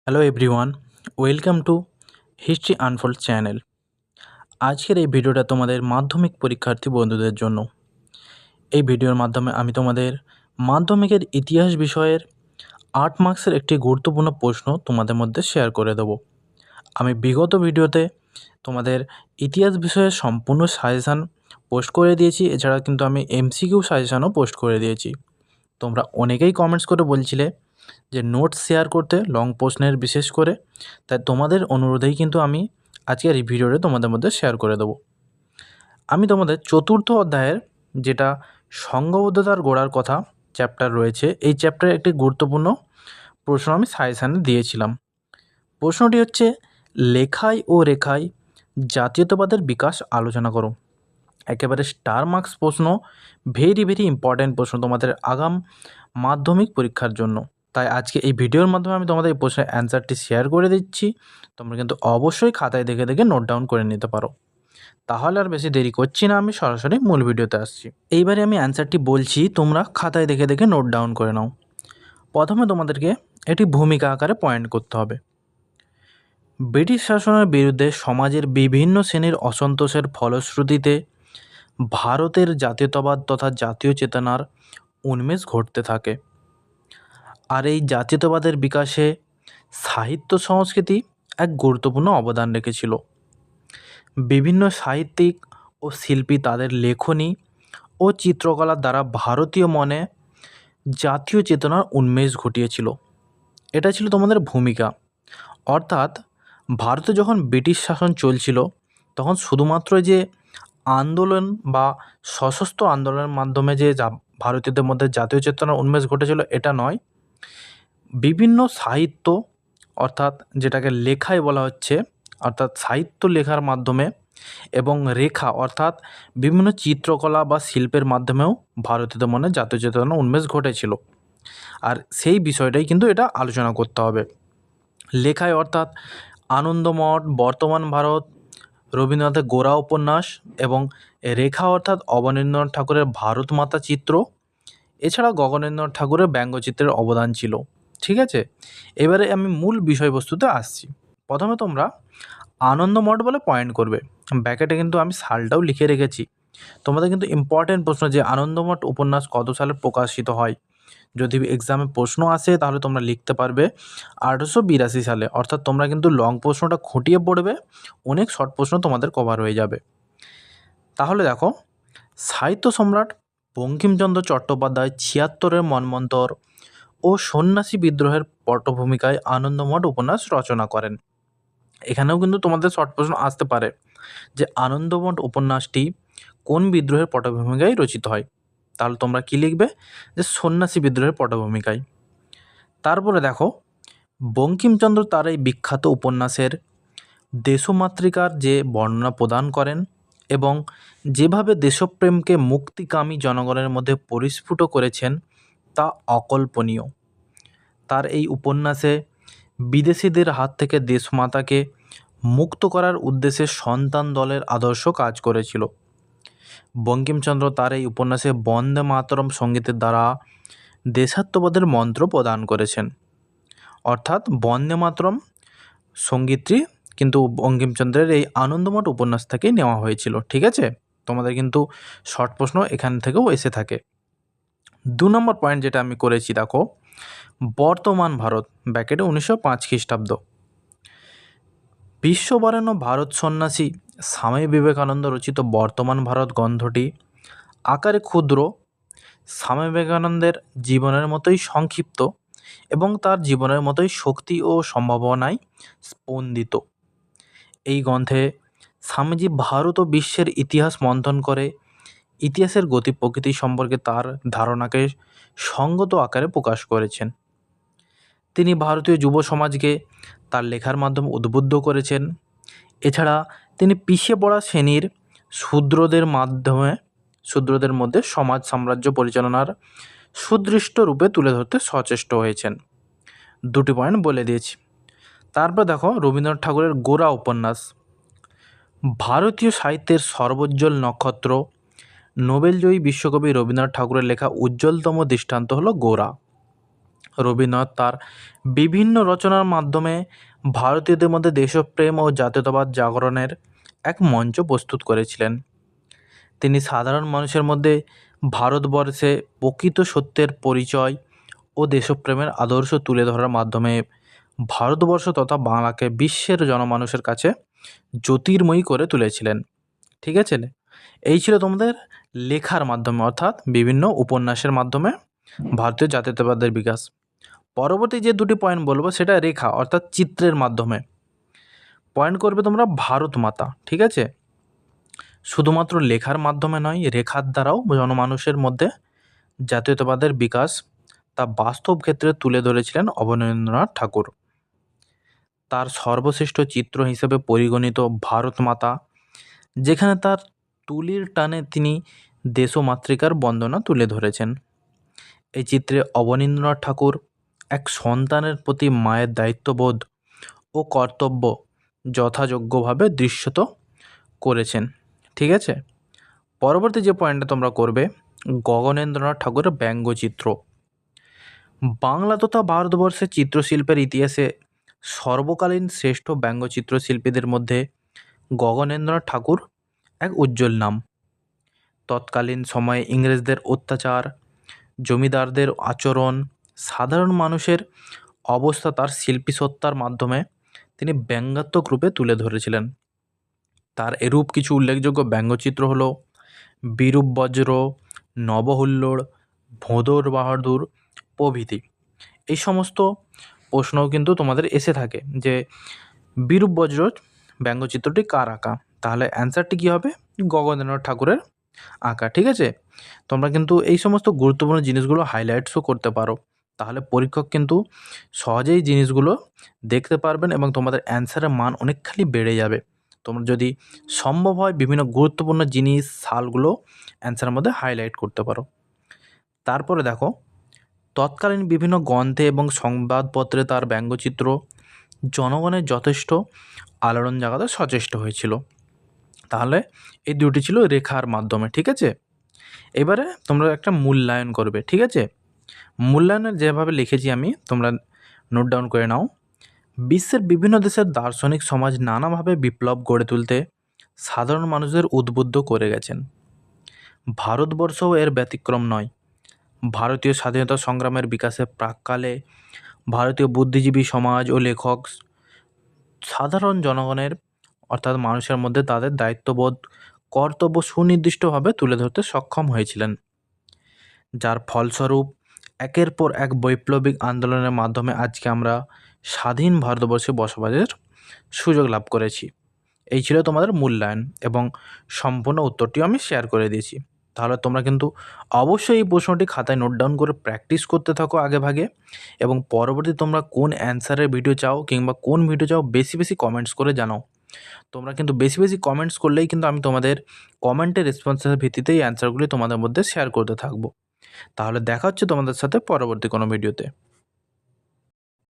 Hello everyone, welcome to history unfold channel. আজকের এই ভিডিওটা তোমাদের মাধ্যমিক পরীক্ষার্থী বন্ধুদের জন্য। এই ভিডিওর মাধ্যমে আমি তোমাদের মাধ্যমিকের ইতিহাস বিষয়ের 8 মার্কসের একটি গুরুত্বপূর্ণ প্রশ্ন তোমাদের মধ্যে শেয়ার করে দেব। আমি বিগত ভিডিওতে তোমাদের ইতিহাস বিষয়ের সম্পূর্ণ সাজেশান পোস্ট করে দিয়েছি, এছাড়া কিন্তু আমি এমসিকিউ সাজেশানও পোস্ট করে দিয়েছি। তোমরা অনেকেই কমেন্টস করে বলছিলে যে নোটস শেয়ার করতে লং প্রশ্নের বিশেষ করে, তাই তোমাদের অনুরোধেই কিন্তু আমি আজকের এই ভিডিওটা তোমাদের মধ্যে শেয়ার করে দেবো। আমি তোমাদের চতুর্থ অধ্যায়ের যেটা সংঘবদ্ধতার গোড়ার কথা চ্যাপ্টার রয়েছে, এই চ্যাপ্টারে একটি গুরুত্বপূর্ণ প্রশ্ন আমি সাজেশানে দিয়েছিলাম। প্রশ্নটি হচ্ছে, লেখায় ও রেখায় জাতীয়তাবাদের বিকাশ আলোচনা করো। একেবারে স্টার মার্কস প্রশ্ন, ভেরি ভেরি ইম্পর্ট্যান্ট প্রশ্ন তোমাদের আগাম মাধ্যমিক পরীক্ষার জন্য। তাই আজকে এই ভিডিওর মাধ্যমে আমি তোমাদের এই প্রশ্নের অ্যান্সারটি শেয়ার করে দিচ্ছি। তোমরা কিন্তু অবশ্যই খাতায় দেখে দেখে নোট ডাউন করে নিতে পারো। তাহলে আর বেশি দেরি করছি না, আমি সরাসরি মূল ভিডিওতে আসছি। এইবারে আমি অ্যান্সারটি বলছি, তোমরা খাতায় দেখে দেখে নোট ডাউন করে নাও। প্রথমে তোমাদেরকে এটি ভূমিকা আকারে পয়েন্ট করতে হবে। ব্রিটিশ শাসনের বিরুদ্ধে সমাজের বিভিন্ন শ্রেণীর অসন্তোষের ফলশ্রুতিতে ভারতের জাতীয়তাবাদ তথা জাতীয় চেতনার উন্মেষ ঘটতে থাকে। আর এই জাতীয়তাবাদের বিকাশে সাহিত্য সংস্কৃতি এক গুরুত্বপূর্ণ অবদান রেখেছিল। বিভিন্ন সাহিত্যিক ও শিল্পী তাদের লেখনী ও চিত্রকলার দ্বারা ভারতীয় মনে জাতীয় চেতনার উন্মেষ ঘটিয়েছিল। এটা ছিল তোমাদের ভূমিকা। অর্থাৎ ভারতে যখন ব্রিটিশ শাসন চলছিল, তখন শুধুমাত্র যে আন্দোলন বা সশস্ত্র আন্দোলনের মাধ্যমে যে ভারতীয়দের মধ্যে জাতীয় চেতনার উন্মেষ ঘটেছিল এটা নয়, বিভিন্ন সাহিত্য অর্থাৎ যেটাকে লেখায় বলা হচ্ছে, অর্থাৎ সাহিত্য লেখার মাধ্যমে এবং রেখা অর্থাৎ বিভিন্ন চিত্রকলা বা শিল্পের মাধ্যমেও ভারতীয়দের মনে জাতীয় চেতনার উন্মেষ ঘটেছিল। আর সেই বিষয়টাই কিন্তু এটা আলোচনা করতে হবে। লেখায় অর্থাৎ আনন্দমঠ, বর্তমান ভারত, রবীন্দ্রনাথের গোরা উপন্যাস এবং রেখা অর্থাৎ অবনীন্দ্রনাথ ঠাকুরের ভারত মাতা চিত্র, এছাড়া গগনেন্দ্রনাথ ঠাকুরের ব্যঙ্গচিত্রের অবদান ছিল। ঠিক আছে, এবারে আমি মূল বিষয়বস্তুতে আসছি। প্রথমে তোমরা আনন্দমঠ বলে পয়েন্ট করবে। ব্যাকেটে কিন্তু আমি সালটাও লিখে রেখেছি। তোমাদের কিন্তু ইম্পর্টেন্ট প্রশ্ন যে আনন্দমঠ উপন্যাস কত সালে প্রকাশিত হয়, যদি এক্সামে প্রশ্ন আসে তাহলে তোমরা লিখতে পারবে 1882 সালে। অর্থাৎ তোমরা কিন্তু লং প্রশ্নটা খুঁটিয়ে পড়বে, অনেক শর্ট প্রশ্ন তোমাদের কভার হয়ে যাবে। তাহলে দেখো, সাহিত্য সম্রাট বঙ্কিমচন্দ্র চট্টোপাধ্যায় 76-এর মন্বন্তর ও সন্ন্যাসী বিদ্রোহের পটভূমিকায় আনন্দমঠ উপন্যাস রচনা করেন। এখানেও কিন্তু তোমাদের শর্ট প্রশ্ন আসতে পারে যে আনন্দমঠ উপন্যাসটি কোন বিদ্রোহের পটভূমিকায় রচিত হয়। তাহলে তোমরা কি লিখবে, যে সন্ন্যাসী বিদ্রোহের পটভূমিকায়। তারপরে দেখো, বঙ্কিমচন্দ্র তার এই বিখ্যাত উপন্যাসের দেশমাতৃকার যে বর্ণনা প্রদান করেন এবং যেভাবে দেশপ্রেমকে মুক্তিকামী জনগণের মধ্যে পরিস্ফুট করেছেন তা অকল্পনীয়। তার এই উপন্যাসে বিদেশিদের হাত থেকে দেশমাতাকে মুক্ত করার উদ্দেশ্যে সন্তান দলের আদর্শ কাজ করেছিল। বঙ্কিমচন্দ্র তার এই উপন্যাসে বন্দে মাতরম সঙ্গীতের দ্বারা দেশাত্মবোধের মন্ত্র প্রদান করেছেন। অর্থাৎ বন্দে মাতরম সঙ্গীতটি কিন্তু বঙ্কিমচন্দ্রের এই আনন্দমঠ উপন্যাস থেকেই নেওয়া হয়েছিল। ঠিক আছে, তোমাদের কিন্তু শর্ট প্রশ্ন এখান থেকেও এসে থাকে। 2 নম্বর পয়েন্ট যেটা আমি করেছি, দেখো, বর্তমান ভারত, ব্যাকেটে 1905 খ্রিস্টাব্দ। বিশ্ববরেণ্য ভারত সন্ন্যাসী স্বামী বিবেকানন্দ রচিত বর্তমান ভারত গ্রন্থটি আকারে ক্ষুদ্র, স্বামী বিবেকানন্দের জীবনের মতোই সংক্ষিপ্ত এবং তার জীবনের মতোই শক্তি ও সম্ভাবনায় স্পন্দিত। এই গ্রন্থে স্বামীজি ভারত ও বিশ্বের ইতিহাস মন্থন করে ইতিহাসের গতি প্রকৃতি সম্পর্কে তার ধারণাকে সঙ্গত আকারে প্রকাশ করেছেন। তিনি ভারতীয় যুব সমাজকে তার লেখার মাধ্যমে উদ্বুদ্ধ করেছেন। এছাড়া তিনি পিছিয়ে পড়া শ্রেণীর শূদ্রদের মধ্যে সমাজ সাম্রাজ্য পরিচালনার সুদৃষ্ট রূপে তুলে ধরতে সচেষ্ট হয়েছেন। 2টি পয়েন্ট বলে দিয়েছি। তারপর দেখো, রবীন্দ্রনাথ ঠাকুরের গোরা উপন্যাস। ভারতীয় সাহিত্যের সর্বোজ্জ্বল নক্ষত্র, নোবেলজয়ী বিশ্বকবি রবীন্দ্রনাথ ঠাকুরের লেখা উজ্জ্বলতম দৃষ্টান্ত হলো গোরা। রবীন্দ্রনাথ তার বিভিন্ন রচনার মাধ্যমে ভারতীয়দের মধ্যে দেশপ্রেম ও জাতীয়তাবাদ জাগরণের এক মঞ্চ প্রস্তুত করেছিলেন। তিনি সাধারণ মানুষের মধ্যে ভারতবর্ষে প্রকৃত সত্যের পরিচয় ও দেশপ্রেমের আদর্শ তুলে ধরার মাধ্যমে ভারতবর্ষ তথা বাংলাকে বিশ্বের জনমানুষের কাছে জ্যোতির্ময়ী করে তুলেছিলেন। ঠিক আছে? এই ছিল তোমাদের লেখার মাধ্যমে, অর্থাৎ বিভিন্ন উপন্যাসের মাধ্যমে ভারতীয় জাতীয়তাবাদের বিকাশ। পরবর্তী যে দুটি পয়েন্ট বলবো সেটা রেখা অর্থাৎ চিত্রের মাধ্যমে পয়েন্ট করবে তোমরা ভারত মাতা। ঠিক আছে? শুধুমাত্র লেখার মাধ্যমে নয়, রেখার দ্বারাও জনমানুষের মধ্যে জাতীয়তাবাদের বিকাশ তা বাস্তব ক্ষেত্রে তুলে ধরেছিলেন অবনীন্দ্রনাথ ঠাকুর। তার সর্বশ্রেষ্ঠ চিত্র হিসেবে পরিগণিত ভারত মাতা, যেখানে তার তুলির টানে তিনি দেশমাতৃকার বন্দনা তুলে ধরেছেন। এই চিত্রে অবনীন্দ্রনাথ ঠাকুর এক সন্তানের প্রতি মায়ের দায়িত্ববোধ ও কর্তব্য যথাযোগ্যভাবে দৃশ্যত করেছেন। ঠিক আছে? পরবর্তী যে পয়েন্টটা তোমরা করবে, গগনেন্দ্রনাথ ঠাকুরের ব্যঙ্গচিত্র। বাংলা তথা ভারতবর্ষের চিত্রশিল্পের ইতিহাসে সর্বকালীন শ্রেষ্ঠ ব্যঙ্গচিত্র শিল্পীদের মধ্যে গগনেন্দ্রনাথ ঠাকুর এক উজ্জ্বল নাম। তৎকালীন সময়ে ইংরেজদের অত্যাচার, জমিদারদের আচরণ, সাধারণ মানুষের অবস্থা তার শিল্পীসত্তার মাধ্যমে তিনি ব্যঙ্গাত্মক রূপে তুলে ধরেছিলেন। তার এরূপ কিছু উল্লেখযোগ্য ব্যঙ্গচিত্র হলো বিরূপ বজ্র, নবহুল্লোড়, ভোঁদর বাহাদুর প্রভৃতি। এই সমস্ত প্রশ্নও কিন্তু তোমাদের এসে থাকে যে বিরূপ বজ্র ব্যঙ্গচিত্রটি কার আঁকা? তাহলে অ্যান্সারটি কী হবে? গগনেন্দ্রনাথ ঠাকুরের আঁকা। ঠিক আছে? তোমরা কিন্তু এই সমস্ত গুরুত্বপূর্ণ জিনিসগুলো হাইলাইটসও করতে পারো, তাহলে পরীক্ষক কিন্তু সহজেই জিনিসগুলো দেখতে পারবেন এবং তোমাদের অ্যান্সারের মান অনেকখানি বেড়ে যাবে। তোমরা যদি সম্ভব হয় বিভিন্ন গুরুত্বপূর্ণ জিনিস সালগুলো অ্যান্সারের মধ্যে হাইলাইট করতে পারো। তারপরে দেখো, তৎকালীন বিভিন্ন গ্রন্থে এবং সংবাদপত্রে তার ব্যঙ্গচিত্র জনগণের যথেষ্ট আলোড়ন জাগাতে সচেষ্ট হয়েছিল। তাহলে এই দুটি ছিল রেখার মাধ্যমে। ঠিক আছে? এবারে তোমরা একটা মূল্যায়ন করবে। ঠিক আছে? মূল্যায়নের যেভাবে লিখেছি আমি, তোমরা নোট ডাউন করে নাও। বিশ্বের বিভিন্ন দেশের দার্শনিক সমাজ নানাভাবে বিপ্লব গড়ে তুলতে সাধারণ মানুষদের উদ্বুদ্ধ করে গেছেন। ভারতবর্ষও এর ব্যতিক্রম নয়। ভারতীয় স্বাধীনতা সংগ্রামের বিকাশের প্রাক্কালে ভারতীয় বুদ্ধিজীবী সমাজ ও লেখক সাধারণ জনগণের অর্থাৎ মানুষের মধ্যে তাদের দায়িত্ববোধ, কর্তব্য সুনির্দিষ্টভাবে তুলে ধরতে সক্ষম হয়েছিলেন, যার ফলস্বরূপ একের পর এক বৈপ্লবিক আন্দোলনের মাধ্যমে আজকে আমরা স্বাধীন ভারতবর্ষে বসবাসের সুযোগ লাভ করেছি। এই ছিল তোমাদের মূল্যায়ন এবং সম্পূর্ণ উত্তরটিও আমি শেয়ার করে দিয়েছি। তাহলে তোমরা কিন্তু অবশ্যই এই প্রশ্নটি খাতায় নোট ডাউন করে প্র্যাকটিস করতে থাকো আগে ভাগে, এবং পরবর্তী তোমরা কোন অ্যান্সারের ভিডিও চাও কিংবা কোন ভিডিও চাও বেশি বেশি কমেন্টস করে জানাও। তোমরা কিন্তু বেশি বেশি কমেন্টস করলেই কিন্তু আমি তোমাদের কমেন্টের রেসপন্সের ভিত্তিতেই অ্যান্সারগুলি তোমাদের মধ্যে শেয়ার করতে থাকবো। তাহলে দেখা হচ্ছে তোমাদের সাথে পরবর্তী কোনো ভিডিওতে।